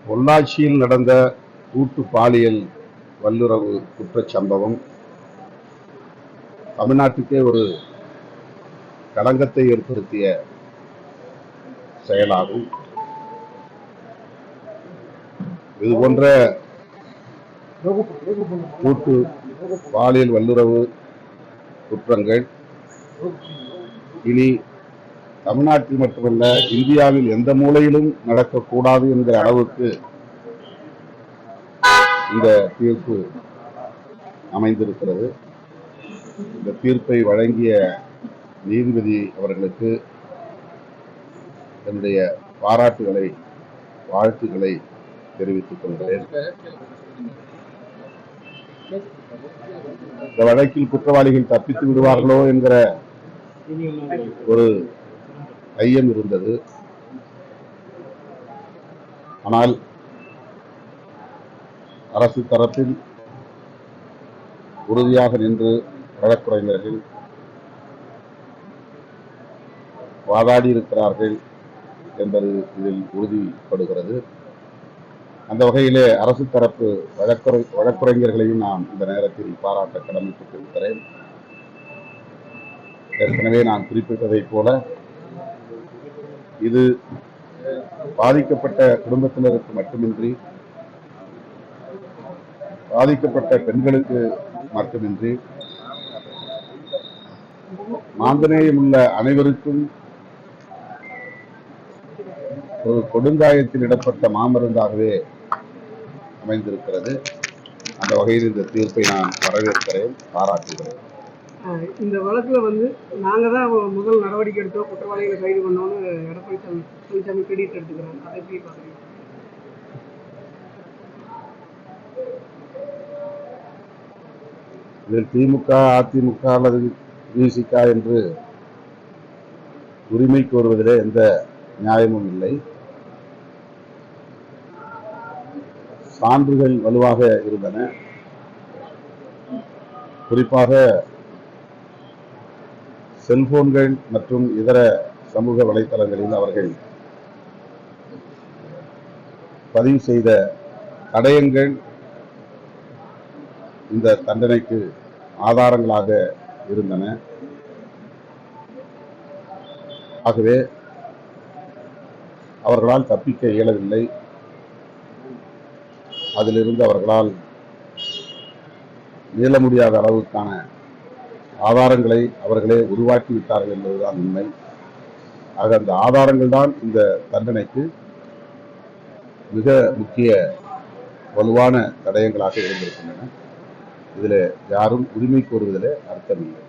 பொள்ளாச்சியில் நடந்த கூட்டு பாலியல் வல்லுறவு குற்றச்சம்பவம் தமிழ்நாட்டுக்கே ஒரு களங்கத்தை ஏற்படுத்திய செயலாகும். இதுபோன்ற கூட்டு பாலியல் வல்லுறவு குற்றங்கள் இனி தமிழ்நாட்டில் மட்டுமல்ல இந்தியாவில் எந்த மூலையிலும் நடக்கக்கூடாது என்கிற அளவுக்கு இந்த தீர்ப்பு அமைந்திருக்கிறது. இந்த தீர்ப்பை வழங்கிய நீதிபதி அவர்களுக்கு என்னுடைய பாராட்டுகளை வாழ்த்துக்களை தெரிவித்துக் கொள்கிறேன். இந்த வழக்கில் குற்றவாளிகள் தப்பித்து விடுவார்களோ என்கிற ஒரு ஐயம் இருந்தது. ஆனால் அரசு தரப்பில் உறுதியாக நின்று வழக்குரைஞர்கள் வாதாடி இருக்கிறார்கள் என்பது இதில் உறுதிப்படுகிறது. அந்த வகையிலே அரசு தரப்பு வழக்குரைஞர்களையும் நான் இந்த நேரத்தில் பாராட்ட கடமைப்பட்டிருக்கிறேன். ஏற்கனவே நான் குறிப்பிட்டதைப் போல இது பாதிக்கப்பட்ட குடும்பத்தினருக்கு மட்டுமின்றி பாதிக்கப்பட்ட பெண்களுக்கு மட்டுமின்றி மாந்தநேயம் உள்ள அனைவருக்கும் ஒரு கொடுங்காயத்தில் இடப்பட்ட மாமருந்தாகவே அமைந்திருக்கிறது. அந்த வகையில் இந்த தீர்ப்பை நான் வரவேற்கிறேன், பாராட்டுகிறேன். இந்த வழக்குல நாங்க தான் முதல் நடவடிக்கை எடுத்தோம், குற்றவாளிகளை கைது பண்ணோம்னு எடப்பாடி பழனிசாமி கிரெடிட் எடுத்துக்கிறாங்க. அதை எப்படி பாக்குறீங்க? இதில் திமுக, அதிமுக அல்லது விசிக என்று உரிமை கோருவதிலே எந்த நியாயமும் இல்லை. சான்றுகள் வலுவாக இருந்தன. குறிப்பாக செல்போன்கள் மற்றும் இதர சமூக வலைதளங்களில் அவர்கள் பதிவு செய்த தடயங்கள் இந்த தண்டனைக்கு ஆதாரங்களாக இருந்தன. ஆகவே அவர்களால் தப்பிக்க இயலவில்லை. அதிலிருந்து அவர்களால் மீள முடியாத அளவுக்கான ஆதாரங்களை அவர்களே உருவாக்கிவிட்டார்கள் என்பதுதான் உண்மை. ஆக அந்த ஆதாரங்கள் தான் இந்த தண்டனைக்கு மிக முக்கிய வலுவான தடயங்களாக இருந்திருக்கின்றன. இதில் யாரும் உரிமை கோருவதில் அர்த்தமில்லை.